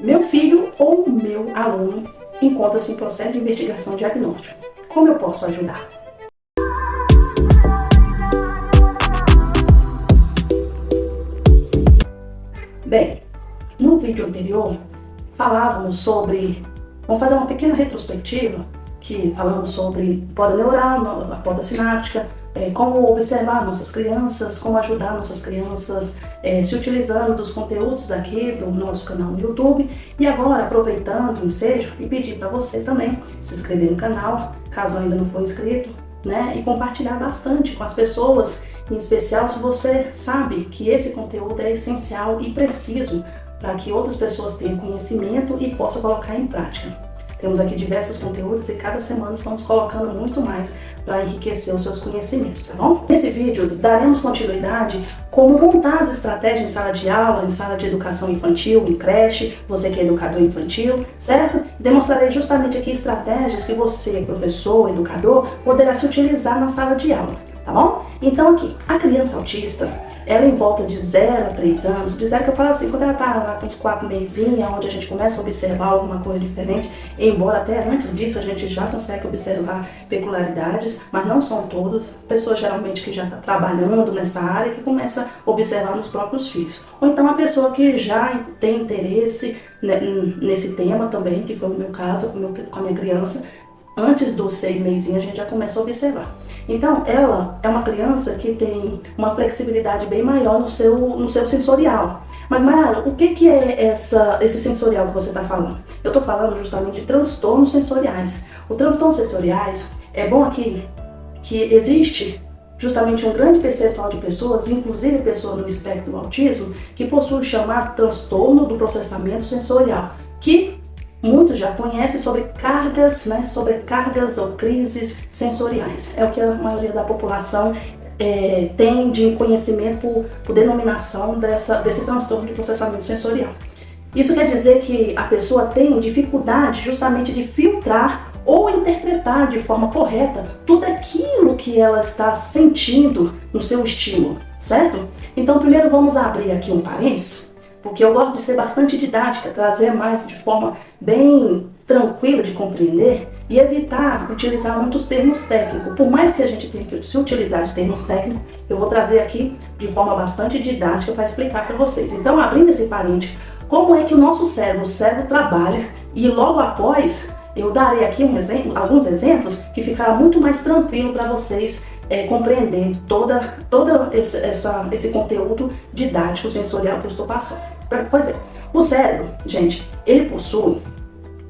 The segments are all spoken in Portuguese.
Meu filho ou meu aluno encontra-se em processo de investigação diagnóstico. Como eu posso ajudar? Bem, no vídeo anterior falávamos sobre, vamos fazer uma pequena retrospectiva, que falamos sobre poda neural, a poda sináptica, como observar nossas crianças, como ajudar nossas crianças se utilizando dos conteúdos aqui do nosso canal no YouTube. E agora, aproveitando o ensejo, e pedir para você também se inscrever no canal, caso ainda não for inscrito, né? E compartilhar bastante com as pessoas, em especial se você sabe que esse conteúdo é essencial e preciso para que outras pessoas tenham conhecimento e possam colocar em prática. Temos aqui diversos conteúdos e cada semana estamos colocando muito mais para enriquecer os seus conhecimentos, tá bom? Nesse vídeo daremos continuidade como montar as estratégias em sala de aula, em sala de educação infantil, em creche, você que é educador infantil, certo? Demonstrarei justamente aqui estratégias que você, professor, educador, poderá se utilizar na sala de aula, tá bom? Então aqui, a criança autista, ela em volta de 0 a 3 anos, de 0 que eu falo assim, quando ela tá lá com uns 4 mesinhos, onde a gente começa a observar alguma coisa diferente, embora até antes disso a gente já consegue observar peculiaridades, mas não são todos, pessoas geralmente que já está trabalhando nessa área, que começa a observar nos próprios filhos. Ou então a pessoa que já tem interesse nesse tema também, que foi o meu caso com a minha criança, antes dos 6 mesinhos a gente já começa a observar. Então, ela é uma criança que tem uma flexibilidade bem maior no seu sensorial. Mas, Mayara, o que é esse sensorial que você está falando? Eu estou falando justamente de transtornos sensoriais. Os transtornos sensoriais, é bom aqui que existe justamente um grande percentual de pessoas, inclusive pessoas no espectro do autismo, que possuem o chamado transtorno do processamento sensorial, que muitos já conhecem sobre cargas, sobrecargas ou crises sensoriais. É o que a maioria da população tem de conhecimento por denominação desse transtorno de processamento sensorial. Isso quer dizer que a pessoa tem dificuldade justamente de filtrar ou interpretar de forma correta tudo aquilo que ela está sentindo no seu estímulo, certo? Então, primeiro vamos abrir aqui um parênteses, porque eu gosto de ser bastante didática, trazer mais de forma bem tranquila de compreender e evitar utilizar muitos termos técnicos. Por mais que a gente tenha que se utilizar de termos técnicos, eu vou trazer aqui de forma bastante didática para explicar para vocês. Então, abrindo esse parênteses, como é que o nosso cérebro trabalha, e logo após eu darei aqui alguns exemplos que ficará muito mais tranquilo para vocês compreender todo esse conteúdo didático sensorial que eu estou passando. Pois bem, o cérebro, gente,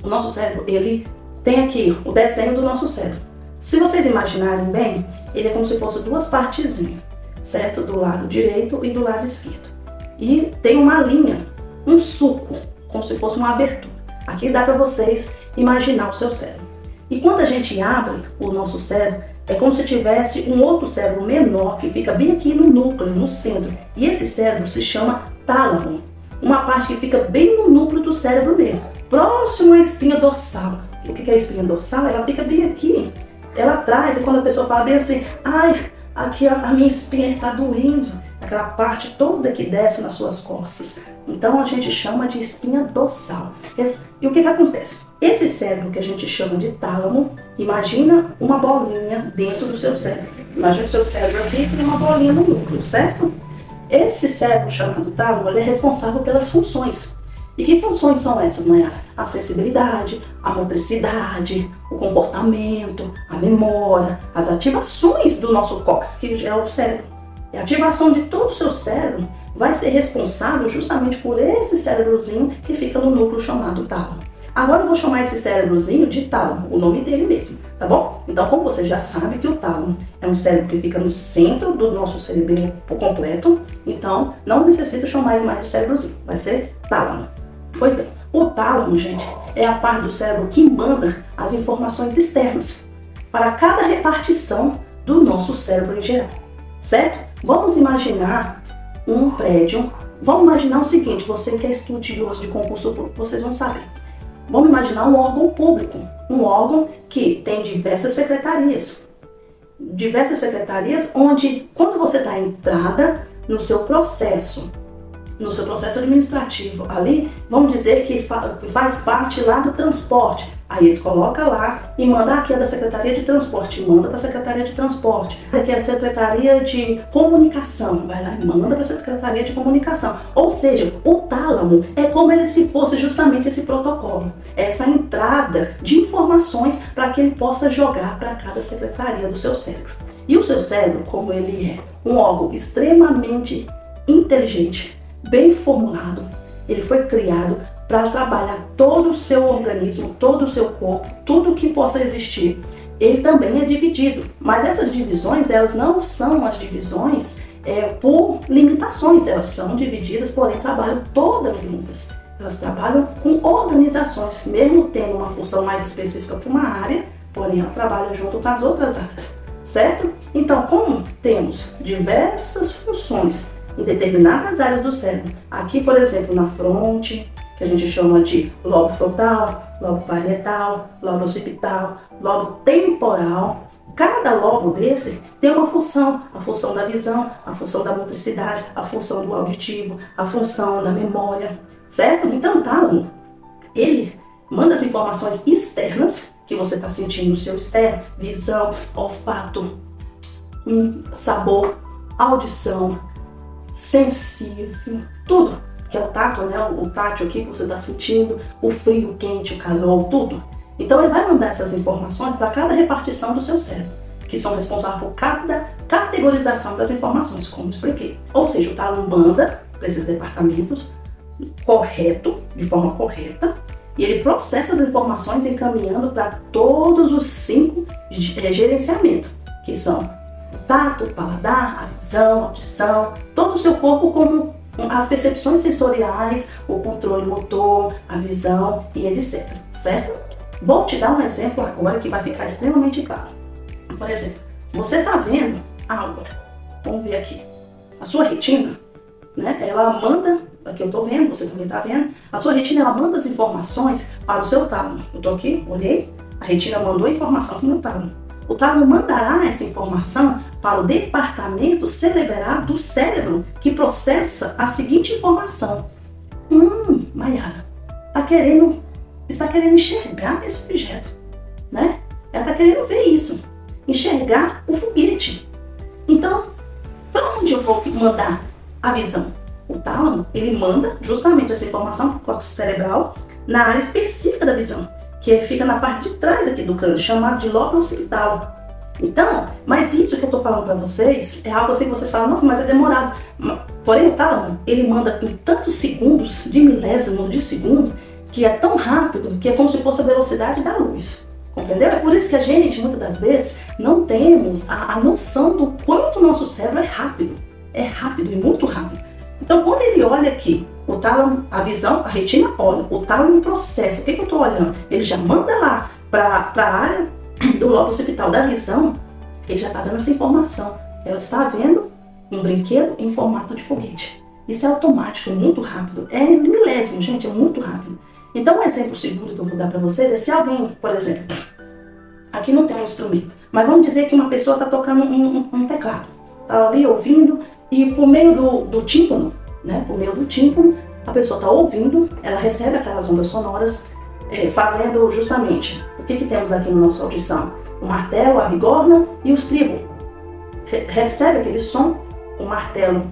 o nosso cérebro, ele tem aqui o desenho do nosso cérebro. Se vocês imaginarem bem, ele é como se fosse duas partezinhas, certo? Do lado direito e do lado esquerdo. E tem uma linha, um sulco, como se fosse uma abertura. Aqui dá para vocês imaginar o seu cérebro. E quando a gente abre o nosso cérebro, é como se tivesse um outro cérebro menor que fica bem aqui no núcleo, no centro. E esse cérebro se chama tálamo. Uma parte que fica bem no núcleo do cérebro mesmo, próximo à espinha dorsal. O que é a espinha dorsal? Ela fica bem aqui, ela atrás, e quando a pessoa fala bem assim, ai, aqui a minha espinha está doendo, aquela parte toda que desce nas suas costas. Então a gente chama de espinha dorsal. E o que acontece? Esse cérebro que a gente chama de tálamo, imagina uma bolinha dentro do seu cérebro. Imagina o seu cérebro aqui e uma bolinha no núcleo, certo? Esse cérebro chamado tálamo, ele é responsável pelas funções. E que funções são essas, Mayara? A sensibilidade, a motricidade, o comportamento, a memória, as ativações do nosso córtex, que é o cérebro. E a ativação de todo o seu cérebro vai ser responsável justamente por esse cérebrozinho que fica no núcleo chamado tálamo. Agora eu vou chamar esse cérebrozinho de tálamo, o nome dele mesmo, tá bom? Então, como você já sabe que o tálamo é um cérebro que fica no centro do nosso cerebelo por completo, então não necessito chamar ele mais de cérebrozinho, vai ser tálamo. Pois bem, o tálamo, gente, é a parte do cérebro que manda as informações externas para cada repartição do nosso cérebro em geral, certo? Vamos imaginar um prédio, vamos imaginar o seguinte, você que é estudioso de concurso público, vocês vão saber. Vamos imaginar um órgão público, um órgão que tem diversas secretarias onde, quando você está entrada no seu processo no seu processo administrativo ali, vamos dizer que faz parte lá do transporte. Aí eles colocam lá e mandam aqui é da Secretaria de Transporte, manda para a Secretaria de Transporte. Aqui é a Secretaria de Comunicação, vai lá e manda para a Secretaria de Comunicação. Ou seja, o tálamo é como se fosse justamente esse protocolo, essa entrada de informações para que ele possa jogar para cada secretaria do seu cérebro. E o seu cérebro, como ele é um órgão extremamente inteligente, bem formulado, ele foi criado para trabalhar todo o seu organismo, todo o seu corpo, tudo que possa existir. Ele também é dividido, mas essas divisões, elas não são as divisões por limitações, elas são divididas, porém trabalham todas juntas. Elas trabalham com organizações, mesmo tendo uma função mais específica para uma área, porém ela trabalha junto com as outras áreas, certo? Então, como temos diversas funções em determinadas áreas do cérebro, aqui, por exemplo, na fronte, que a gente chama de lobo frontal, lobo parietal, lobo occipital, lobo temporal. Cada lobo desse tem uma função, a função da visão, a função da motricidade, a função do auditivo, a função da memória, certo? Então o tálamo, ele manda as informações externas que você está sentindo no seu externo, visão, olfato, sabor, audição, sensível, tudo. Que é o tato, né? O tátil aqui que você está sentindo, o frio, o quente, o calor, tudo. Então ele vai mandar essas informações para cada repartição do seu cérebro, que são responsáveis por cada categorização das informações, como expliquei. Ou seja, o tálamo manda para esses departamentos de forma correta, e ele processa as informações encaminhando para todos os 5 gerenciamentos, que são o tato, o paladar, a visão, a audição, todo o seu corpo como as percepções sensoriais, o controle motor, a visão e etc, certo? Vou te dar um exemplo agora que vai ficar extremamente claro. Por exemplo, você está vendo algo, vamos ver aqui, a sua retina, né? Ela manda, aqui eu estou vendo, você também está vendo, a sua retina ela manda as informações para o seu tálamo. Eu estou aqui, olhei, a retina mandou a informação para o meu tálamo. O tálamo mandará essa informação para o departamento cerebral do cérebro que processa a seguinte informação. Maiara, está querendo enxergar esse objeto, né? Ela está querendo ver isso, enxergar o foguete. Então, para onde eu vou mandar a visão? O tálamo, ele manda justamente essa informação para o córtex cerebral na área específica da visão, que fica na parte de trás aqui do crânio, chamado de lobo occipital. Então, mas isso que eu estou falando para vocês é algo assim que vocês falam, nossa, mas é demorado. Porém, o tálamo, ele manda em tantos segundos, de milésimos de segundo, que é tão rápido que é como se fosse a velocidade da luz. Entendeu? É por isso que a gente, muitas das vezes, não temos a noção do quanto o nosso cérebro é rápido. É rápido e muito rápido. Então, quando ele olha aqui, o tálamo, a visão, a retina olha, o tálamo processa. O que eu estou olhando? Ele já manda lá para a área do lobo occipital da visão, ele já está dando essa informação. Ela está vendo um brinquedo em formato de foguete. Isso é automático, é muito rápido. É milésimo, gente, é muito rápido. Então, um exemplo segundo que eu vou dar para vocês é se alguém, por exemplo, aqui não tem um instrumento, mas vamos dizer que uma pessoa está tocando um teclado, está ali ouvindo e por meio do tímpano, né, por meio do tímpano, a pessoa está ouvindo, ela recebe aquelas ondas sonoras, fazendo justamente o que temos aqui na nossa audição: o martelo, a bigorna e os trigos. Recebe aquele som, o martelo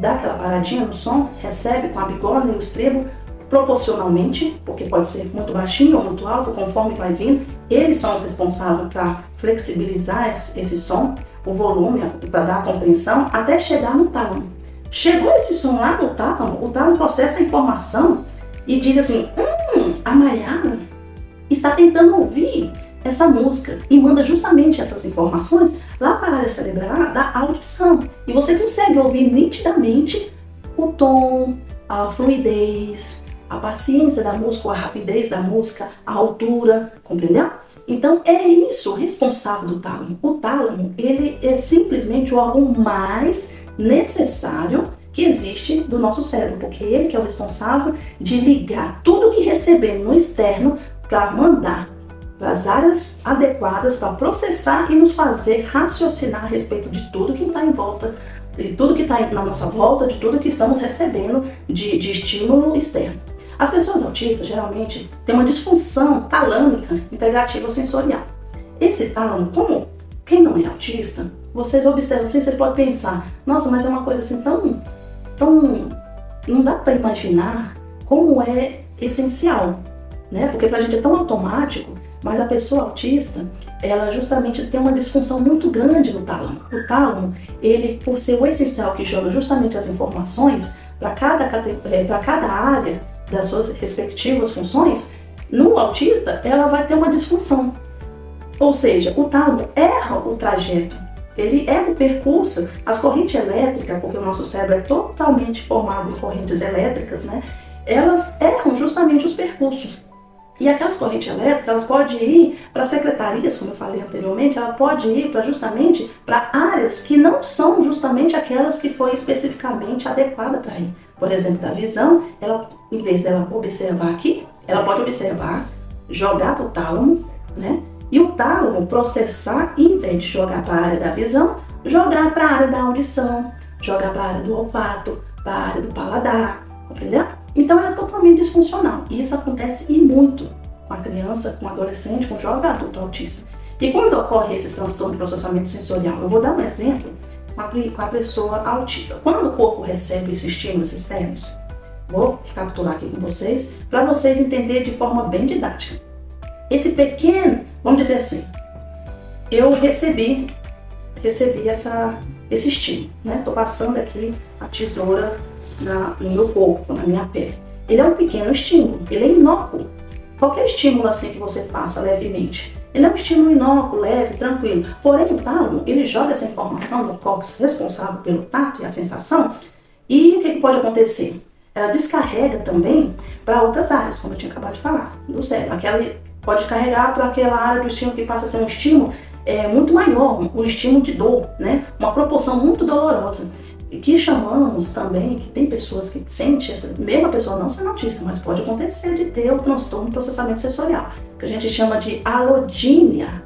dá aquela paradinha no som, recebe com a bigorna e os trigos proporcionalmente, porque pode ser muito baixinho ou muito alto, conforme vai vindo. Eles são os responsáveis para flexibilizar esse som, o volume, para dar a compreensão, até chegar no tálamo. Chegou esse som lá no tálamo, o tálamo processa a informação e diz assim: a Maiara está tentando ouvir essa música, e manda justamente essas informações lá para a área cerebral da audição. E você consegue ouvir nitidamente o tom, a fluidez, a paciência da música, a rapidez da música, a altura, compreendeu? Então é isso o responsável do tálamo. O tálamo, ele é simplesmente o órgão mais necessário que existe do nosso cérebro, porque ele que é o responsável de ligar tudo que recebemos no externo para mandar para as áreas adequadas para processar e nos fazer raciocinar a respeito de tudo que está em volta de tudo que está na nossa volta, de tudo que estamos recebendo de estímulo externo. As pessoas autistas geralmente têm uma disfunção talâmica integrativa sensorial. Esse tálamo, como quem não é autista, vocês observam assim, você pode pensar, nossa, mas é uma coisa assim tão não dá para imaginar como é essencial, né? Porque pra gente é tão automático, mas a pessoa autista, ela justamente tem uma disfunção muito grande no tálamo. O tálamo, ele, por ser o essencial que joga justamente as informações para cada área das suas respectivas funções, no autista, ela vai ter uma disfunção. Ou seja, o tálamo erra o trajeto, ele erra o percurso, as correntes elétricas, porque o nosso cérebro é totalmente formado em correntes elétricas, né? Elas erram justamente os percursos. E aquelas correntes elétricas, elas podem ir para secretarias, como eu falei anteriormente, ela pode ir justamente para áreas que não são justamente aquelas que foi especificamente adequada para ir. Por exemplo, da visão, ela, em vez dela observar aqui, ela pode observar, jogar para o tálamo, né? E o tálamo processar, e em vez de jogar para a área da visão, jogar para a área da audição, jogar para a área do olfato, para a área do paladar, compreendeu? Então ela é totalmente disfuncional. E isso acontece e muito com a criança, com o adolescente, com o jovem adulto autista. E quando ocorre esse transtorno de processamento sensorial, eu vou dar um exemplo com a pessoa autista. Quando o corpo recebe esses estímulos externos, vou recapitular aqui com vocês, para vocês entenderem de forma bem didática. Esse pequeno, vamos dizer assim, eu recebi esse estímulo, né? Estou passando aqui a tesoura no meu corpo, na minha pele. Ele é um pequeno estímulo, ele é inócuo. Qualquer estímulo assim que você passa levemente, ele é um estímulo inócuo, leve, tranquilo. Porém, o tálamo, ele joga essa informação no córtex responsável pelo tato e a sensação, e o que pode acontecer? Ela descarrega também para outras áreas, como eu tinha acabado de falar, do cérebro. Pode carregar para aquela área do estímulo que passa a ser um estímulo muito maior, um estímulo de dor, né? Uma proporção muito dolorosa. E que chamamos também, que tem pessoas que sentem, essa mesma pessoa não sendo autista, mas pode acontecer de ter o transtorno de processamento sensorial, que a gente chama de alodínia.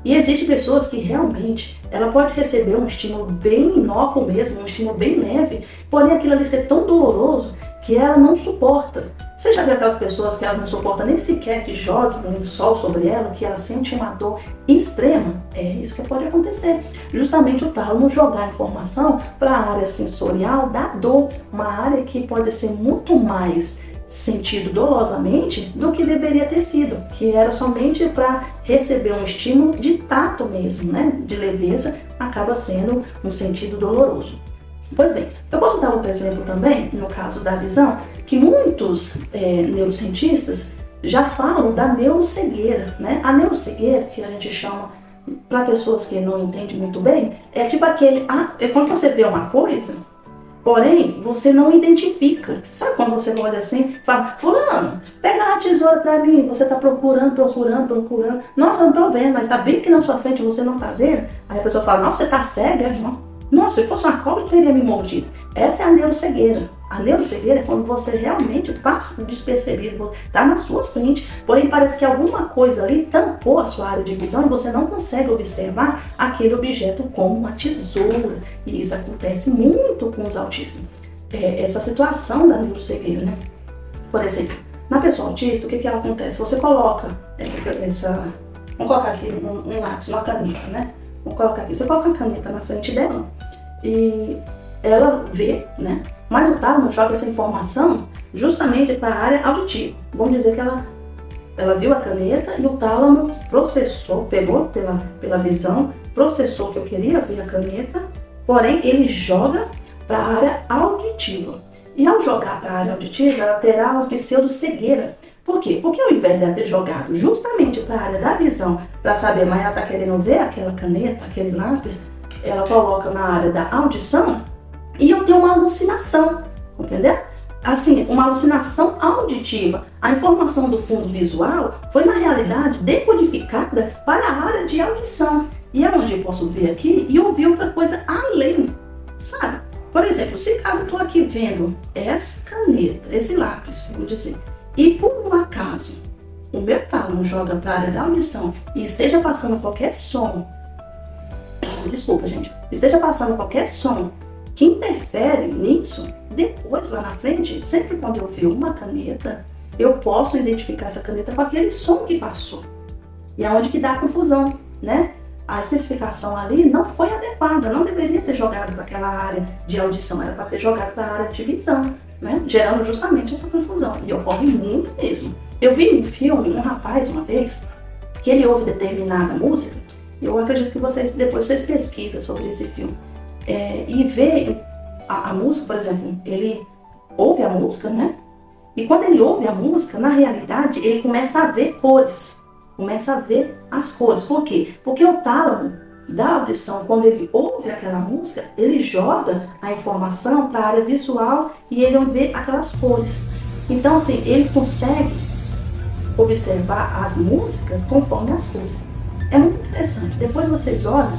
E existem pessoas que realmente, ela pode receber um estímulo bem inócuo mesmo, um estímulo bem leve, porém aquilo ali ser tão doloroso que ela não suporta. Você já viu aquelas pessoas que ela não suporta nem sequer que jogue um lençol sobre ela, que ela sente uma dor extrema? É isso que pode acontecer. Justamente o tálamo jogar informação para a área sensorial da dor, uma área que pode ser muito mais sentido dolorosamente do que deveria ter sido, que era somente para receber um estímulo de tato mesmo, né? De leveza, acaba sendo um sentido doloroso. Pois bem, eu posso dar outro exemplo também, no caso da visão, que muitos neurocientistas já falam da neurocegueira, né? A neurocegueira, que a gente chama, para pessoas que não entendem muito bem, é tipo é quando você vê uma coisa, porém você não identifica. Sabe quando você olha assim, fala, fulano, pega a tesoura para mim, você tá procurando. Nossa, eu não tô vendo, aí tá bem aqui na sua frente, você não tá vendo. Aí a pessoa fala, nossa, você tá cega, não? Nossa, se fosse uma cobra, teria me mordido. Essa é a neurocegueira. A neurocegueira é quando você realmente passa despercebido, está na sua frente, porém parece que alguma coisa ali tampou a sua área de visão e você não consegue observar aquele objeto como uma tesoura. E isso acontece muito com os autistas. Essa situação da neurocegueira, né? Por exemplo, na pessoa autista, o que ela acontece? Você coloca vamos colocar aqui um lápis, uma caneta, né? Vou colocar aqui, você coloca a caneta na frente dela e ela vê, né? Mas o tálamo joga essa informação justamente para a área auditiva. Vamos dizer que ela viu a caneta e o tálamo processou, pegou pela visão, processou que eu queria ver a caneta, porém ele joga para a área auditiva. E ao jogar para a área auditiva, ela terá uma pseudo-cegueira. Por quê? Porque ao invés de ela ter jogado justamente para a área da visão, para saber, mas ela está querendo ver aquela caneta, aquele lápis, ela coloca na área da audição e eu tenho uma alucinação, compreendeu? Assim, uma alucinação auditiva. A informação do fundo visual foi, na realidade, decodificada para a área de audição. E é onde eu posso ver aqui e ouvir outra coisa além, sabe? Por exemplo, se caso eu estou aqui vendo essa caneta, esse lápis, vamos dizer, e por um acaso o meu tálamo joga para a área da audição e esteja passando qualquer som som, desculpa gente, esteja passando qualquer som que interfere nisso, depois lá na frente, sempre quando eu ver uma caneta, eu posso identificar essa caneta com aquele som que passou. E é onde que dá a confusão, né? A especificação ali não foi adequada, não deveria ter jogado para aquela área de audição, era para ter jogado para a área de visão, né? Gerando justamente essa confusão. E ocorre muito mesmo. Eu vi um filme, um rapaz uma vez, que ele ouve determinada música, eu acredito que depois vocês pesquisam sobre esse filme, e vê a música, por exemplo, ele ouve a música, né? E quando ele ouve a música, na realidade, ele começa a ver cores. Começa a ver as cores. Por quê? Porque o tálamo da audição, quando ele ouve aquela música, ele joga a informação para a área visual e ele vê aquelas cores. Então, assim, ele consegue observar as músicas conforme as cores. É muito interessante. Depois vocês olham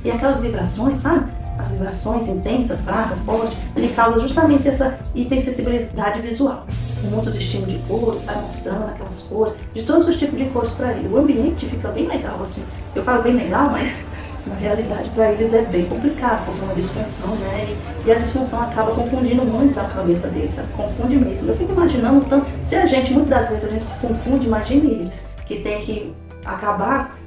e aquelas vibrações, sabe? As vibrações intensas, fraca, forte, ele causa justamente essa hipersensibilidade visual. Com muitos estímulos de cores, vai mostrando aquelas cores, de todos os tipos de cores para ele. O ambiente fica bem legal, assim. Eu falo bem legal, mas na realidade para eles é bem complicado, porque é uma disfunção, né? E a disfunção acaba confundindo muito a cabeça deles, sabe? Confunde mesmo. Eu fico imaginando, então, se a gente, muitas das vezes a gente se confunde, imagine eles, que tem que acabar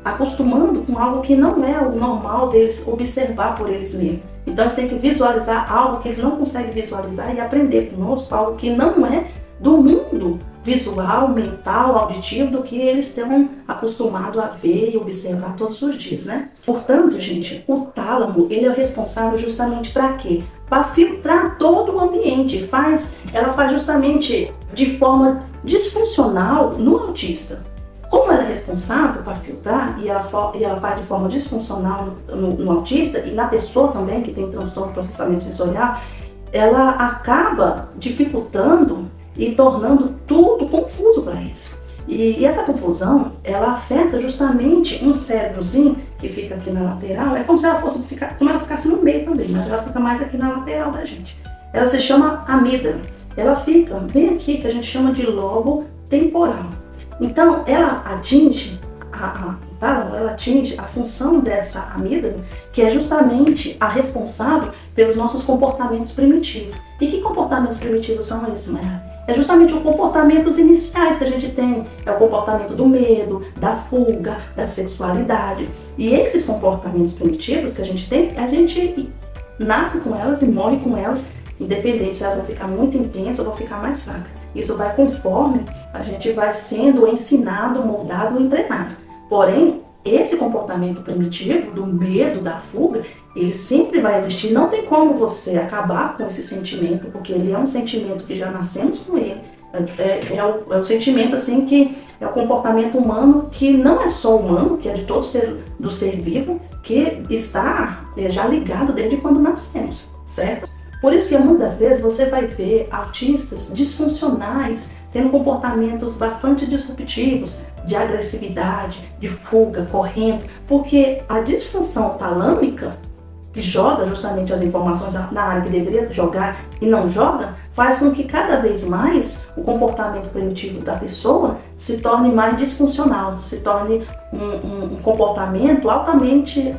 acostumando com algo que não é o normal deles observar por eles mesmos. Então eles têm que visualizar algo que eles não conseguem visualizar e aprender conosco algo que não é do mundo visual, mental, auditivo, do que eles estão acostumados a ver e observar todos os dias, né? Portanto, gente, o tálamo, ele é o responsável justamente para quê? Para filtrar todo o ambiente. Ela faz justamente de forma disfuncional no autista. Como ela é responsável para filtrar e ela faz de forma disfuncional no autista e na pessoa também que tem transtorno de processamento sensorial, ela acaba dificultando e tornando tudo confuso para eles. E essa confusão, ela afeta justamente um cérebrozinho que fica aqui na lateral. É como se ela ficasse no meio também, mas ela fica mais aqui na lateral da gente. Ela se chama amígdala. Ela fica bem aqui, que a gente chama de lobo temporal. Então, ela atinge a função dessa amígdala, que é justamente a responsável pelos nossos comportamentos primitivos. E que comportamentos primitivos são esses, Mayara? É justamente os comportamentos iniciais que a gente tem. É o comportamento do medo, da fuga, da sexualidade. E esses comportamentos primitivos que a gente tem, a gente nasce com elas e morre com elas, independente se elas vão ficar muito intensas ou vão ficar mais fracas. Isso vai conforme a gente vai sendo ensinado, moldado e treinado. Porém, esse comportamento primitivo, do medo, da fuga, ele sempre vai existir. Não tem como você acabar com esse sentimento, porque ele é um sentimento que já nascemos com ele. É o sentimento assim que é o comportamento humano, que não é só humano, que é de todo do ser vivo, que está já ligado desde quando nascemos, certo? Por isso que muitas vezes você vai ver autistas disfuncionais tendo comportamentos bastante disruptivos, de agressividade, de fuga, correndo, porque a disfunção talâmica, que joga justamente as informações na área que deveria jogar e não joga, faz com que cada vez mais o comportamento primitivo da pessoa se torne mais disfuncional, se torne um comportamento altamente,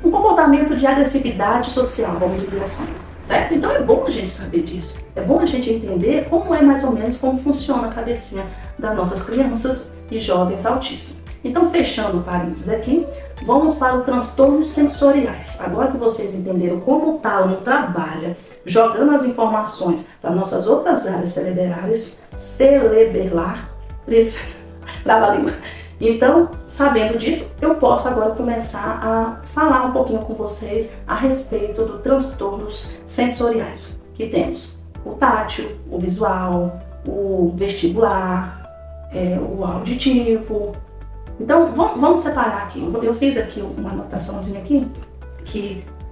um comportamento de agressividade social, vamos dizer assim. Certo? Então é bom a gente saber disso, é bom a gente entender como é mais ou menos como funciona a cabecinha das nossas crianças e jovens autistas. Então, fechando o parênteses aqui, vamos para os transtornos sensoriais. Agora que vocês entenderam como o tálamo trabalha, jogando as informações para nossas outras áreas cerebrais, trava a língua. Então, sabendo disso, eu posso agora começar a falar um pouquinho com vocês a respeito dos transtornos sensoriais que temos. O tátil, o visual, o vestibular, o auditivo. Então, vamos separar aqui. Eu fiz aqui uma anotaçãozinha aqui,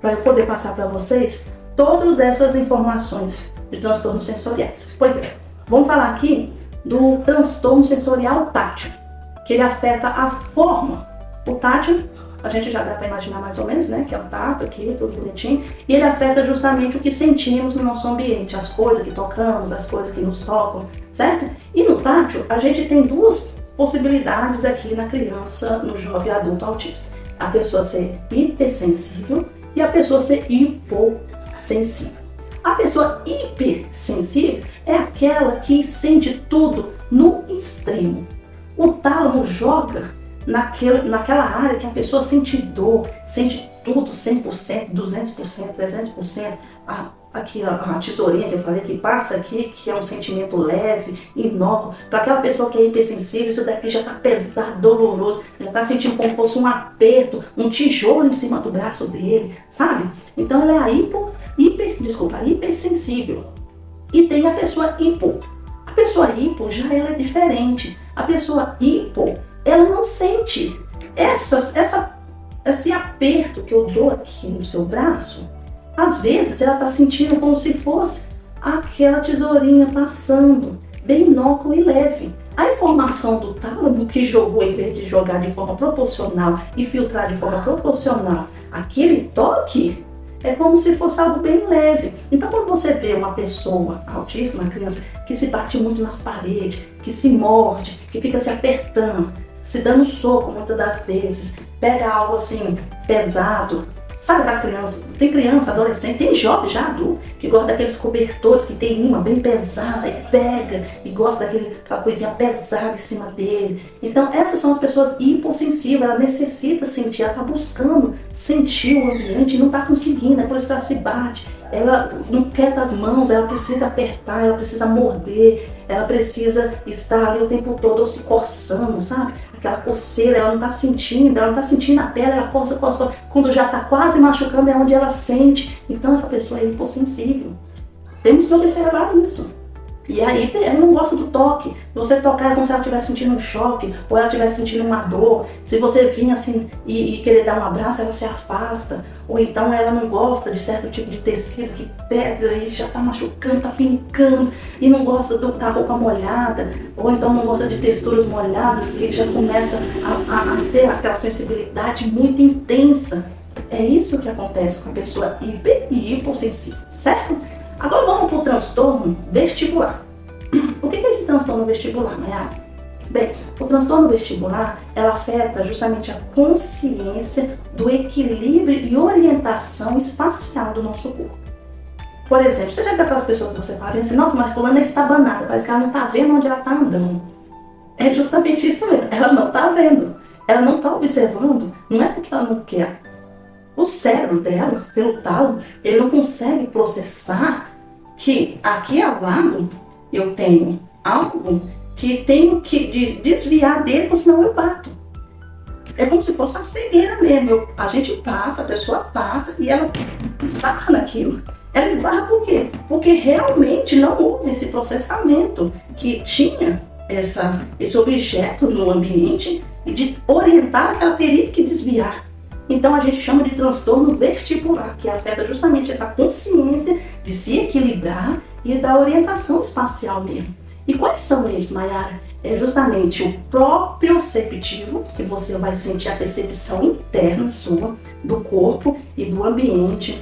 para eu poder passar para vocês todas essas informações de transtornos sensoriais. Pois bem, vamos falar aqui do transtorno sensorial tátil, que ele afeta a forma. O tátil, a gente já dá para imaginar mais ou menos, né? Que é o tato aqui, tudo bonitinho. E ele afeta justamente o que sentimos no nosso ambiente, as coisas que tocamos, as coisas que nos tocam, certo? E no tátil, a gente tem duas possibilidades aqui na criança, no jovem adulto autista. a pessoa ser hipersensível e a pessoa ser hipossensível. A pessoa hipersensível é aquela que sente tudo no extremo. O tálamo joga naquela área que a pessoa sente dor, sente tudo 100%, 200%, 300%. Aqui a tesourinha que eu falei que passa aqui, que é um sentimento leve, inócuo. Para aquela pessoa que é hipersensível, isso daqui já está pesado, doloroso, já está sentindo como se fosse um aperto, um tijolo em cima do braço dele, sabe? Então ela é a hipersensível. E tem a pessoa hipo. A pessoa hipo já ela é diferente. A pessoa hipo, ela não sente esse aperto que eu dou aqui no seu braço. Às vezes ela está sentindo como se fosse aquela tesourinha passando, bem inócuo e leve. A informação do tálamo que jogou, em vez de jogar de forma proporcional e filtrar de forma proporcional aquele toque, é como se fosse algo bem leve. Então quando você vê uma pessoa autista, uma criança, que se bate muito nas paredes, que se morde, que fica se apertando, se dando soco muitas das vezes, pega algo assim pesado, sabe as crianças, tem criança, adolescente, tem jovem já adulto, que gosta daqueles cobertores que tem uma bem pesada e pega e gosta daquela coisinha pesada em cima dele. Então essas são as pessoas hipossensíveis, ela necessita sentir, ela está buscando sentir o ambiente e não está conseguindo, é por isso que ela se bate, ela não quer as mãos, ela precisa apertar, ela precisa morder, ela precisa estar ali o tempo todo ou se coçando, sabe? Aquela coceira, ela não está sentindo a pele, ela coça. Quando já está quase machucando é onde ela sente. Então essa pessoa é hipossensível. Temos que observar isso. E aí ela não gosta do toque. Você tocar é como se ela estivesse sentindo um choque ou ela estivesse sentindo uma dor. Se você vir assim e querer dar um abraço, ela se afasta. Ou então ela não gosta de certo tipo de tecido que pega e já está machucando, está pinicando. E não gosta da roupa molhada. Ou então não gosta de texturas molhadas, que já começa a ter aquela sensibilidade muito intensa. É isso que acontece com a pessoa hiper e hipossensível, certo? Agora vamos para o transtorno vestibular. O que é esse transtorno vestibular, Mayara? Bem, o transtorno vestibular, ela afeta justamente a consciência do equilíbrio e orientação espacial do nosso corpo. Por exemplo, você já viu aquelas pessoas que você fala assim, nossa, mas fulana está banada, parece que ela não está vendo onde ela está andando. É justamente isso mesmo, ela não está vendo, ela não está observando, não é porque ela não quer. O cérebro dela, pelo tálamo, ele não consegue processar que aqui ao lado eu tenho algo que tenho que desviar dele, porque senão eu bato. É como se fosse uma cegueira mesmo. A gente passa, a pessoa passa e ela esbarra naquilo. Ela esbarra por quê? Porque realmente não houve esse processamento que tinha esse objeto no ambiente e de orientar que ela teria que desviar. Então a gente chama de transtorno vestibular, que afeta justamente essa consciência de se equilibrar e da orientação espacial mesmo. E quais são eles, Mayara? É justamente o proprioceptivo, que você vai sentir a percepção interna sua do corpo e do ambiente.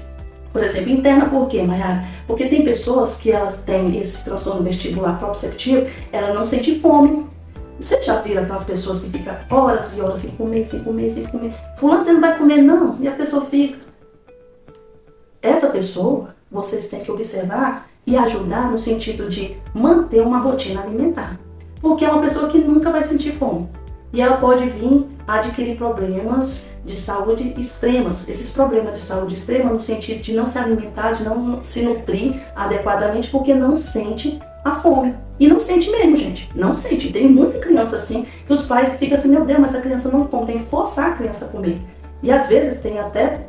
Por exemplo, interna por quê, Mayara? Porque tem pessoas que elas têm esse transtorno vestibular proprioceptivo, ela não sente fome. Você já viu aquelas pessoas que ficam horas e horas sem comer? Fulano, você não vai comer não? E a pessoa fica. Essa pessoa, vocês têm que observar e ajudar no sentido de manter uma rotina alimentar. Porque é uma pessoa que nunca vai sentir fome. E ela pode vir a adquirir problemas de saúde extremas. Esses problemas de saúde extrema no sentido de não se alimentar, de não se nutrir adequadamente, porque não sente a fome. E não sente mesmo, gente. Não sente. Tem muita criança assim, que os pais ficam assim, meu Deus, mas a criança não come. Tem que forçar a criança a comer. E às vezes tem até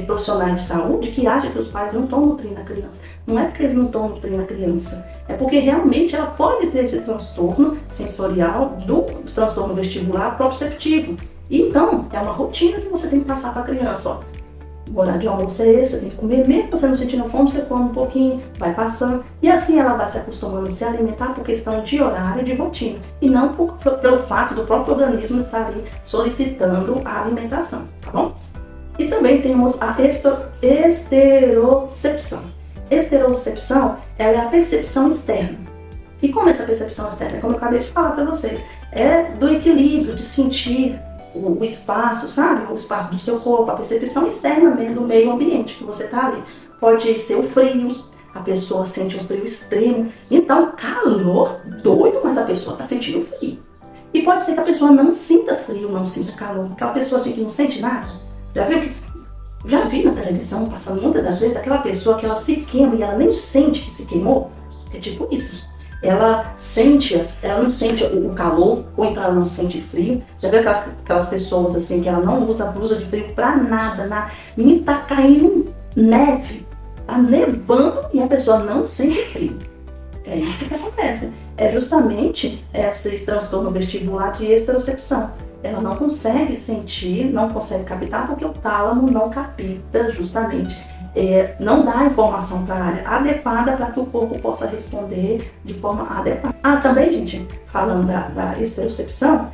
profissionais de saúde que acham que os pais não estão nutrindo a criança. Não é porque eles não estão nutrindo a criança. É porque realmente ela pode ter esse transtorno sensorial do transtorno vestibular proprioceptivo. E então, é uma rotina que você tem que passar para a criança, ó. O horário de almoço é esse, você tem que comer, mesmo você não sentindo fome, você come um pouquinho, vai passando. E assim ela vai se acostumando a se alimentar por questão de horário e de rotina. E não pelo fato do próprio organismo estar ali solicitando a alimentação, tá bom? E também temos a esterocepção. Esterocepção, ela é a percepção externa. E como essa percepção externa, como eu acabei de falar para vocês, é do equilíbrio, de sentir o espaço, sabe? O espaço do seu corpo, a percepção externa mesmo do meio ambiente que você está ali. Pode ser o frio, a pessoa sente um frio extremo, então calor doido, mas a pessoa está sentindo frio. E pode ser que a pessoa não sinta frio, não sinta calor, aquela pessoa assim que não sente nada. Já vi na televisão, passando muitas das vezes, aquela pessoa que ela se queima e ela nem sente que se queimou? É tipo isso. Ela não sente o calor, ou então ela não sente frio. Já viu aquelas pessoas assim que ela não usa blusa de frio pra nada, nem tá caindo neve, tá nevando e a pessoa não sente frio. É isso que acontece. É justamente esse transtorno vestibular de exterocepção. Ela não consegue sentir, não consegue captar, porque o tálamo não capta justamente. Não dá a informação para a área adequada para que o corpo possa responder de forma adequada. Também, gente, falando da exterocepção,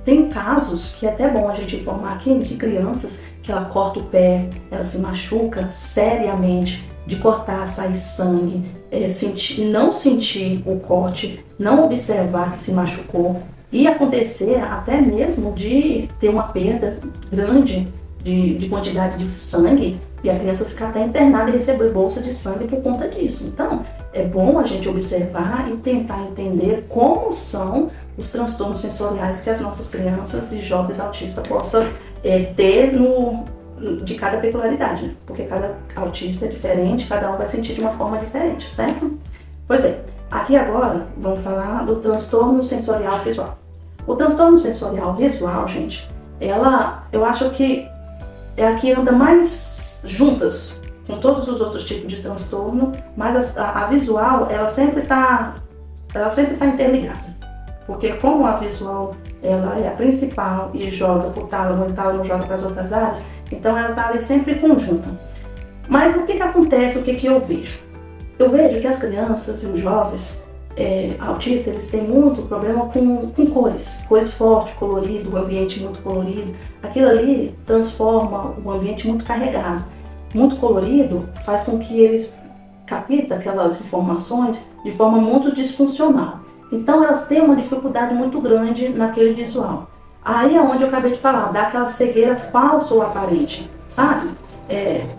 tem casos que é até bom a gente informar aqui de crianças que ela corta o pé, ela se machuca seriamente, de cortar, sair sangue, não sentir o corte, não observar que se machucou e acontecer até mesmo de ter uma perda grande de quantidade de sangue e a criança ficar até internada e receber bolsa de sangue por conta disso. Então, é bom a gente observar e tentar entender como são os transtornos sensoriais que as nossas crianças e jovens autistas possam ter de cada peculiaridade, né? Porque cada autista é diferente, cada um vai sentir de uma forma diferente, certo? Pois bem, aqui agora vamos falar do transtorno sensorial visual. O transtorno sensorial visual, gente, eu acho que é a que anda mais juntas com todos os outros tipos de transtorno, mas a visual, ela sempre tá interligada. Porque como a visual ela é a principal e joga para o tálamo, o tálamo joga para as outras áreas, então ela está ali sempre conjunta. Mas o que acontece, o que eu vejo? Eu vejo que as crianças e os jovens autistas, eles têm muito problema com cores fortes, colorido, o ambiente muito colorido. Aquilo ali transforma o ambiente muito carregado. Muito colorido faz com que eles captem aquelas informações de forma muito disfuncional. Então elas têm uma dificuldade muito grande naquele visual. Aí é onde eu acabei de falar, dá aquela cegueira falsa ou aparente, sabe?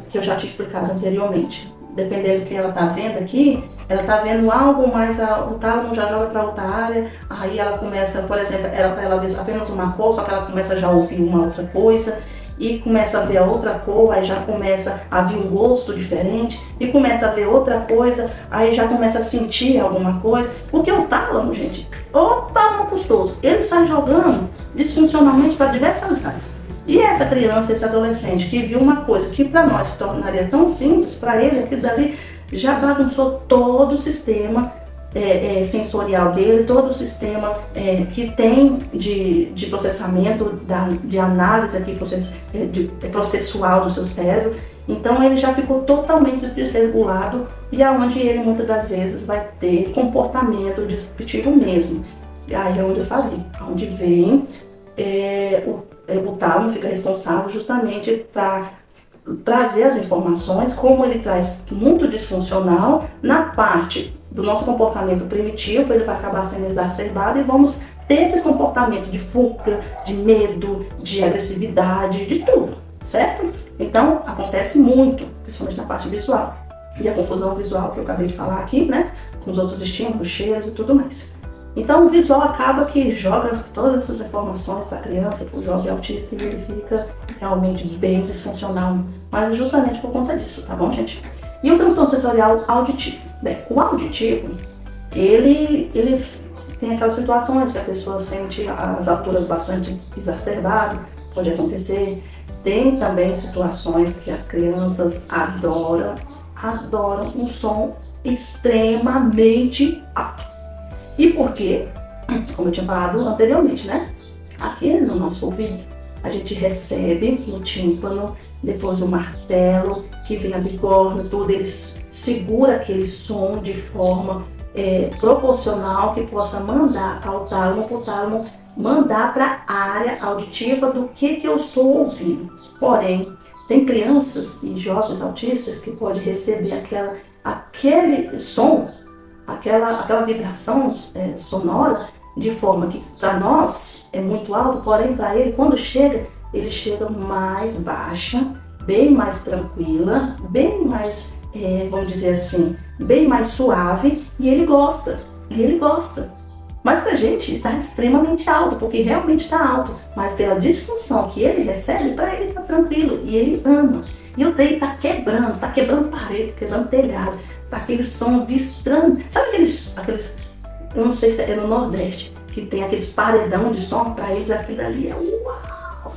Que eu já tinha explicado anteriormente. Dependendo do que ela está vendo aqui, ela está vendo algo, mas o tálamo já joga para outra área, aí ela começa, por exemplo, para ela ver apenas uma cor, só que ela começa já a ouvir uma outra coisa, e começa a ver a outra cor, aí já começa a ver um gosto diferente, e começa a ver outra coisa, aí já começa a sentir alguma coisa, porque o tálamo, gente, o tálamo custoso, ele sai jogando disfuncionalmente para diversas áreas. E essa criança, esse adolescente que viu uma coisa que para nós se tornaria tão simples, para ele aquilo dali já bagunçou todo o sistema sensorial dele, todo o sistema que tem de processamento, de análise aqui, processual do seu cérebro. Então ele já ficou totalmente desregulado e aonde ele muitas das vezes vai ter comportamento disruptivo mesmo. E aí é onde eu falei, onde vem o tálamo fica responsável justamente para trazer as informações, como ele traz muito disfuncional na parte do nosso comportamento primitivo, ele vai acabar sendo exacerbado e vamos ter esses comportamentos de fuga, de medo, de agressividade, de tudo, certo? Então acontece muito, principalmente na parte visual. E a confusão visual que eu acabei de falar aqui, né? Com os outros estímulos, cheiros e tudo mais. Então o visual acaba que joga todas essas informações para a criança, para o jovem autista, e ele fica realmente bem disfuncional, mas justamente por conta disso, tá bom, gente? E o transtorno sensorial auditivo? Bem, o auditivo, ele tem aquelas situações que a pessoa sente as alturas bastante exacerbadas, pode acontecer. Tem também situações que as crianças adoram um som extremamente alto. E por quê? Como eu tinha falado anteriormente, né? Aqui no nosso ouvido, a gente recebe no tímpano, depois o martelo, que vem a bigorna, tudo, ele segura aquele som de forma proporcional que possa mandar ao tálamo, para o tálamo mandar para a área auditiva do que eu estou ouvindo. Porém, tem crianças e jovens autistas que podem receber aquele som, aquela vibração sonora de forma que para nós é muito alto, porém para ele, quando chega, ele chega mais baixa, bem mais tranquila, bem mais, vamos dizer assim, bem mais suave, e ele gosta, Mas pra gente está extremamente alto, porque realmente está alto, mas pela disfunção que ele recebe, para ele tá tranquilo, e ele ama. E o dele tá quebrando parede, quebrando telhado, tá aquele som de estranho. Sabe aqueles, eu não sei se é no Nordeste, que tem aqueles paredão de som, para eles aquilo ali é uau!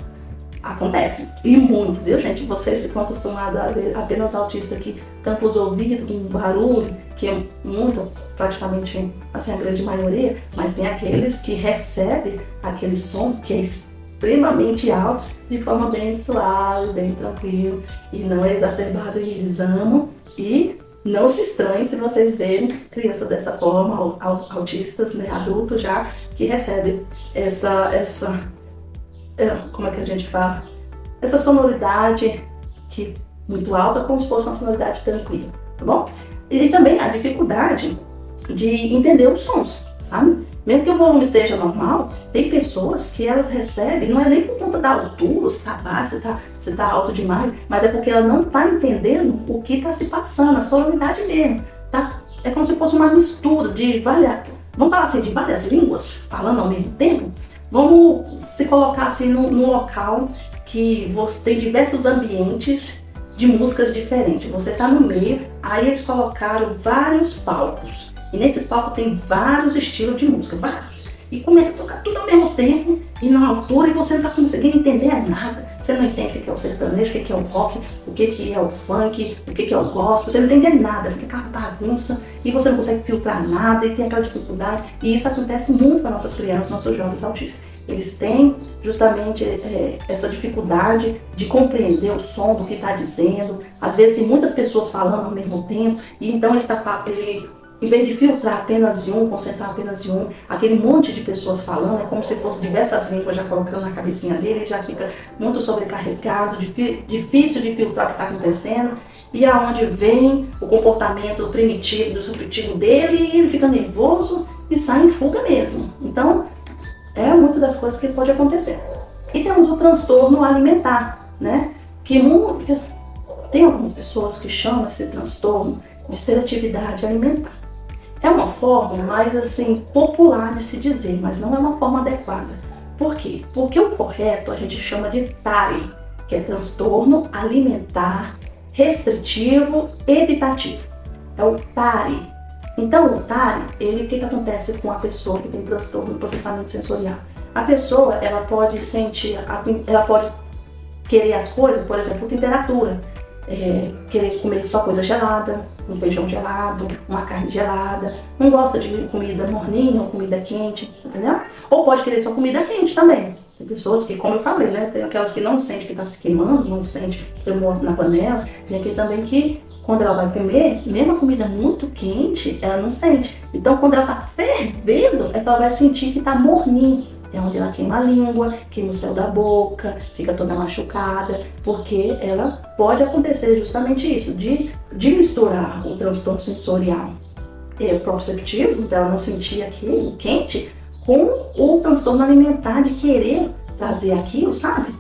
Acontece, e muito, viu gente? Vocês que estão acostumados a ver apenas autistas que tampam os ouvidos com barulho, que é muito, praticamente assim, a grande maioria, mas tem aqueles que recebem aquele som que é extremamente alto, de forma bem suave, bem tranquilo, e não é exacerbado, e eles amam, e não se estranhem se vocês verem crianças dessa forma, autistas, né, adultos já, que recebem como é que a gente fala? Essa sonoridade que muito alta, como se fosse uma sonoridade tranquila, tá bom? E também a dificuldade de entender os sons, sabe? Mesmo que o volume esteja normal, tem pessoas que elas recebem, não é nem por conta da altura, se tá baixo, se tá alto demais, mas é porque ela não tá entendendo o que tá se passando, a sonoridade mesmo, tá? É como se fosse uma mistura de vamos falar assim, de várias línguas, falando ao mesmo tempo. Vamos se colocar assim num local que você tem diversos ambientes de músicas diferentes. Você está no meio, aí eles colocaram vários palcos. E nesses palcos tem vários estilos de música, vários. E começa a tocar tudo ao mesmo tempo e na altura, e você não está conseguindo entender nada. Você não entende o que é o sertanejo, o que é o rock, o que é o funk, o que é o gospel. Você não entende nada, fica aquela bagunça e você não consegue filtrar nada e tem aquela dificuldade. E isso acontece muito com nossas crianças, nossos jovens autistas. Eles têm justamente essa dificuldade de compreender o som do que está dizendo. Às vezes tem muitas pessoas falando ao mesmo tempo e então ele em vez de filtrar apenas em um, concentrar apenas em um, aquele monte de pessoas falando, é como se fosse diversas línguas já colocando na cabecinha dele, ele já fica muito sobrecarregado, difícil de filtrar o que está acontecendo, e aonde vem o comportamento primitivo, disruptivo dele, e ele fica nervoso e sai em fuga mesmo. Então, é uma das coisas que pode acontecer. E temos o transtorno alimentar, né? Que tem algumas pessoas que chamam esse transtorno de seletividade alimentar. É uma forma mais assim popular de se dizer, mas não é uma forma adequada. Por quê? Porque o correto a gente chama de TARI, que é transtorno alimentar restritivo evitativo. É o TARI. Então o TARI, o que acontece com a pessoa que tem transtorno do processamento sensorial? A pessoa, ela pode sentir, ela pode querer as coisas, por exemplo, temperatura. Querer comer só coisa gelada, um feijão gelado, uma carne gelada, não gosta de comida morninha ou comida quente, entendeu? Ou pode querer só comida quente também. Tem pessoas que, como eu falei, né, tem aquelas que não sentem que está se queimando, não sente que tem morto na panela, tem aquele também que, quando ela vai comer, mesmo a comida muito quente, ela não sente. Então, quando ela está fervendo, é que ela vai sentir que está morninho. É onde ela queima a língua, queima o céu da boca, fica toda machucada, porque ela pode acontecer justamente isso, de misturar o transtorno sensorial proprioceptivo, dela não sentir aquilo quente, com o transtorno alimentar de querer trazer aquilo, sabe?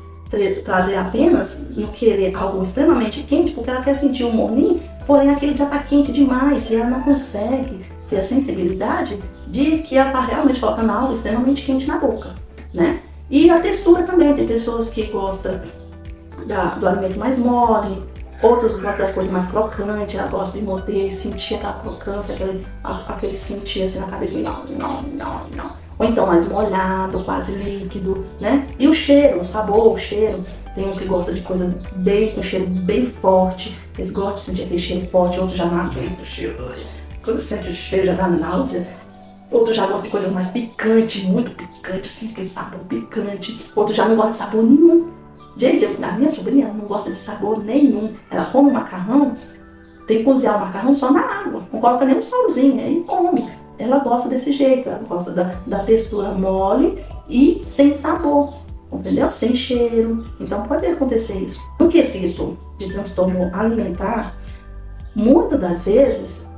Trazer apenas, não querer algo extremamente quente, porque ela quer sentir o morninho, porém aquilo já está quente demais e ela não consegue ter a sensibilidade de que ela está realmente colocando algo extremamente quente na boca, né? E a textura também, tem pessoas que gostam do alimento mais mole, outros gostam das coisas mais crocantes, ela gosta de morder, sentir aquela crocância, aquele sentir assim na cabeça, não. Ou então mais molhado, quase líquido, né? E o cheiro, o sabor, o cheiro, tem uns que gostam de coisa com cheiro bem forte, eles gostam de sentir aquele cheiro forte, outros já não aguentam o cheiro. Quando sente o cheiro já dá náusea. Outros já gostam de coisas mais picantes, muito picantes, assim, aquele sabor picante. Outros já não gostam de sabor nenhum. Gente, a minha sobrinha não gosta de sabor nenhum. Ela come o macarrão, tem que cozinhar o macarrão só na água. Não coloca nem um salzinho, aí come. Ela gosta desse jeito, ela gosta da textura mole e sem sabor, entendeu? Sem cheiro. Então pode acontecer isso. No quesito de transtorno alimentar, muitas das vezes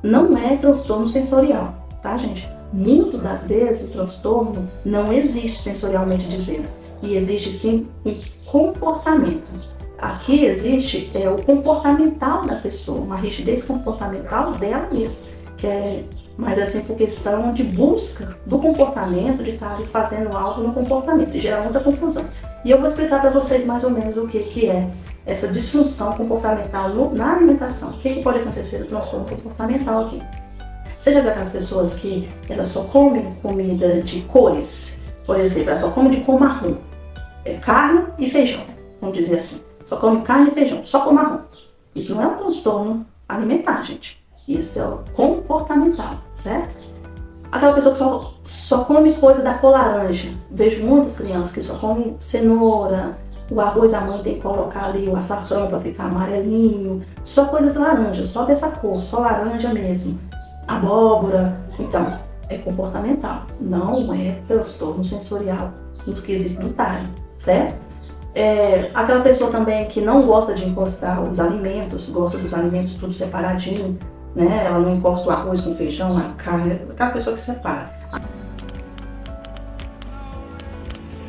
não é transtorno sensorial, tá, gente? Muitas das vezes o transtorno não existe sensorialmente dizendo, e existe sim um comportamento. Aqui existe o comportamental da pessoa, uma rigidez comportamental dela mesma, que é mais assim por questão de busca do comportamento, de estar ali fazendo algo no comportamento, e gera muita confusão. E eu vou explicar para vocês mais ou menos o que é essa disfunção comportamental na alimentação. O que pode acontecer do transtorno comportamental aqui? Você já viu aquelas pessoas que elas só comem comida de cores? Por exemplo, ela só come de cor marrom. Carne e feijão, vamos dizer assim. Só come carne e feijão, só com marrom. Isso não é um transtorno alimentar, gente. Isso é o comportamental, certo? Aquela pessoa que só come coisa da cor laranja. Vejo muitas crianças que só comem cenoura, o arroz a mãe tem que colocar ali o açafrão para ficar amarelinho. Só coisas laranjas, só dessa cor, só laranja mesmo. Abóbora. Então, é comportamental, não é transtorno sensorial no quesito do TARI, certo? Aquela pessoa também que não gosta de encostar os alimentos, gosta dos alimentos tudo separadinho, né? Ela não encosta o arroz com feijão, a carne, aquela pessoa que separa.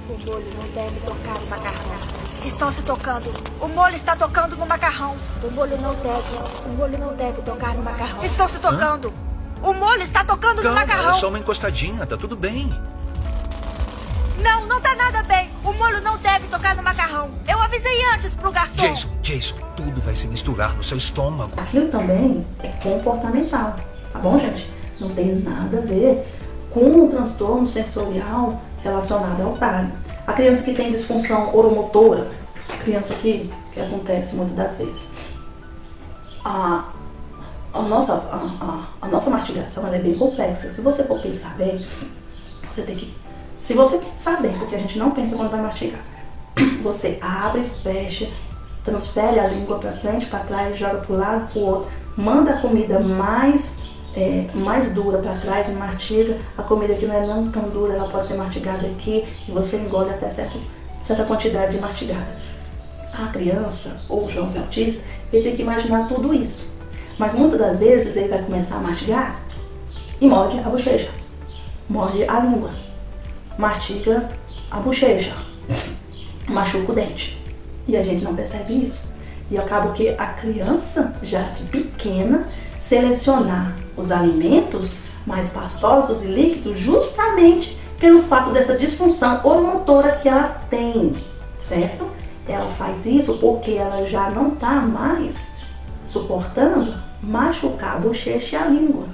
O molho não deve tocar no macarrão. Estão se tocando. O molho está tocando no macarrão. O molho não deve tocar no macarrão. Estão se tocando. O molho está tocando no macarrão. É só uma encostadinha, tá tudo bem. Não tá nada bem. O molho não deve tocar no macarrão. Eu avisei antes pro garçom. Jason, tudo vai se misturar no seu estômago. Aquilo também é comportamental, tá bom, gente? Não tem nada a ver com um transtorno sensorial relacionado ao TARI. A criança que tem disfunção oromotora, criança que acontece muitas das vezes, a nossa mastigação ela é bem complexa. Se você for pensar bem, você tem que... Se você pensar bem, porque a gente não pensa quando vai mastigar, você abre, fecha, transfere a língua para frente, para trás, joga para o lado, para o outro, manda a comida mais dura para trás e mastiga. A comida que não é não tão dura, ela pode ser mastigada aqui e você engole até certa quantidade de mastigada. A criança ou o jovem autista, ele tem que imaginar tudo isso. Mas muitas das vezes ele vai começar a mastigar e morde a bochecha, morde a língua, mastiga a bochecha, machuca o dente. E a gente não percebe isso. E acaba que a criança, já de pequena, selecionar os alimentos mais pastosos e líquidos justamente pelo fato dessa disfunção oromotora que ela tem, certo? Ela faz isso porque ela já não está mais suportando machucar a bochecha e a língua.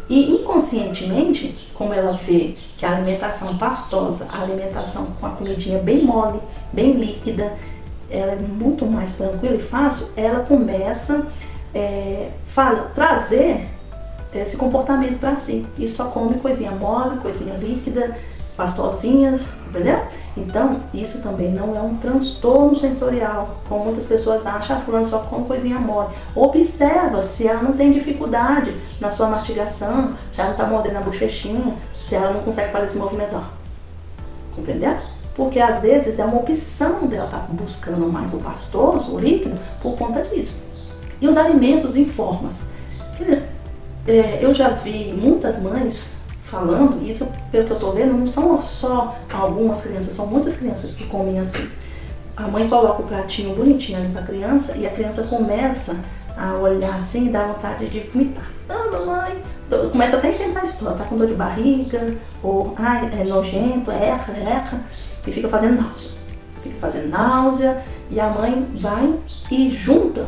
E inconscientemente, como ela vê que a alimentação pastosa, a alimentação com a comidinha bem mole, bem líquida, ela é muito mais tranquila e fácil, ela começa a trazer esse comportamento para si. E só come coisinha mole, coisinha líquida, pastosinhas, entendeu? Então, isso também não é um transtorno sensorial, como muitas pessoas acham, fulano só come coisinha mole. Observa se ela não tem dificuldade na sua mastigação, se ela não está mordendo a bochechinha, se ela não consegue fazer esse movimento, ó. Compreendeu? Porque às vezes é uma opção dela estar buscando mais o pastoso, o líquido, por conta disso. E os alimentos em formas. Eu já vi muitas mães falando, e isso pelo que eu tô vendo, não são só algumas crianças, são muitas crianças que comem assim. A mãe coloca o pratinho bonitinho ali pra criança e a criança começa a olhar assim e dá vontade de vomitar. Ah, mamãe, começa até a inventar história, tá com dor de barriga, ou é nojento, erra, e fica fazendo náusea. E a mãe vai e junta,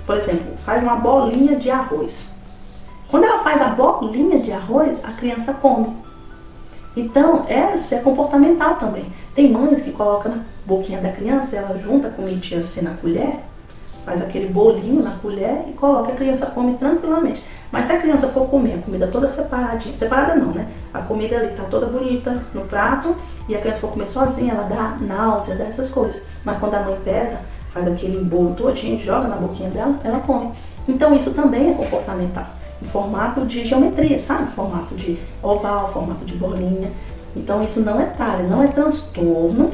por exemplo, faz uma bolinha de arroz. Quando ela faz a bolinha de arroz, a criança come. Então, essa é comportamental também. Tem mães que colocam na boquinha da criança, ela junta a comidinha assim na colher, faz aquele bolinho na colher e coloca, a criança come tranquilamente. Mas se a criança for comer a comida toda separadinha, separada não, né? A comida ali tá toda bonita no prato e a criança for comer sozinha, ela dá náusea, dá essas coisas. Mas quando a mãe pega, faz aquele bolo todinho, joga na boquinha dela, ela come. Então, isso também é comportamental. Em formato de geometria, sabe? Formato de oval, formato de bolinha. Então isso não é TARI, não é transtorno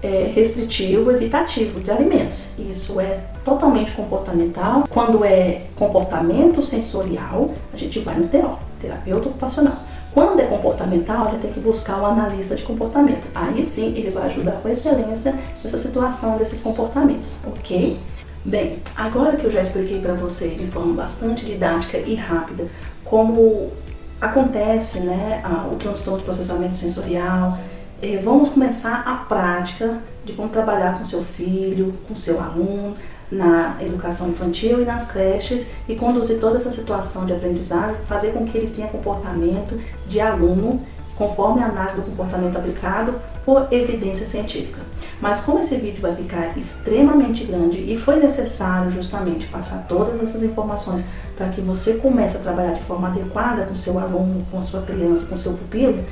restritivo, evitativo de alimentos. Isso é totalmente comportamental. Quando é comportamento sensorial, a gente vai no TO, terapeuta ocupacional. Quando é comportamental, a gente tem que buscar um analista de comportamento. Aí sim, ele vai ajudar com excelência nessa situação desses comportamentos, ok? Bem, agora que eu já expliquei para vocês de forma bastante didática e rápida como acontece, né, o transtorno de processamento sensorial, vamos começar a prática de como trabalhar com seu filho, com seu aluno, na educação infantil e nas creches e conduzir toda essa situação de aprendizagem, fazer com que ele tenha comportamento de aluno conforme a análise do comportamento aplicado por evidência científica. Mas como esse vídeo vai ficar extremamente grande e foi necessário justamente passar todas essas informações para que você comece a trabalhar de forma adequada com seu aluno, com a sua criança, com seu pupilo,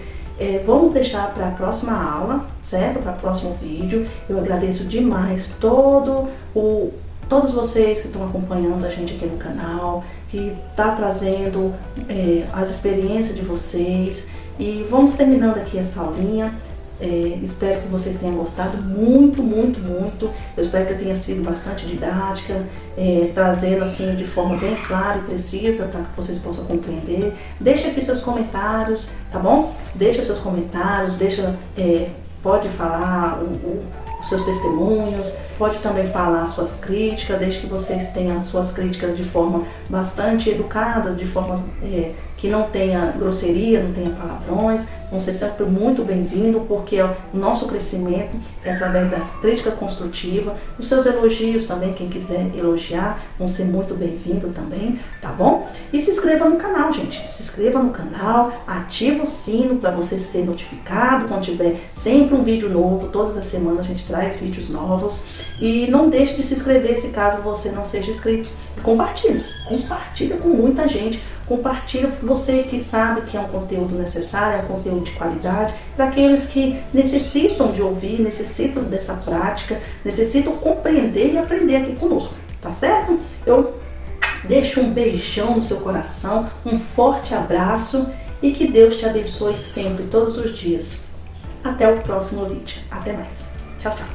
vamos deixar para a próxima aula, certo? Para o próximo vídeo. Eu agradeço demais todos vocês que estão acompanhando a gente aqui no canal, que está trazendo as experiências de vocês. E vamos terminando aqui essa aulinha. Espero que vocês tenham gostado muito, muito, muito. Eu espero que eu tenha sido bastante didática, trazendo assim de forma bem clara e precisa para que vocês possam compreender. Deixa aqui seus comentários, tá bom? Deixa seus comentários, pode falar os seus testemunhos, pode também falar suas críticas, desde que vocês tenham suas críticas de forma bastante educada, de forma que não tenha grosseria, não tenha palavrões. Vão ser sempre muito bem-vindos, porque o nosso crescimento é através das críticas construtivas, os seus elogios também, quem quiser elogiar, vão ser muito bem-vindos também, tá bom? E se inscreva no canal, gente, se inscreva no canal, ativa o sino para você ser notificado quando tiver sempre um vídeo novo. Todas as semanas a gente traz vídeos novos. E não deixe de se inscrever se caso você não seja inscrito. Compartilha com muita gente. Compartilha com você que sabe que é um conteúdo necessário, é um conteúdo de qualidade, para aqueles que necessitam de ouvir, necessitam dessa prática, necessitam compreender e aprender aqui conosco, tá certo? Eu deixo um beijão no seu coração, um forte abraço e que Deus te abençoe sempre, todos os dias. Até o próximo vídeo. Até mais. Tchau, tchau.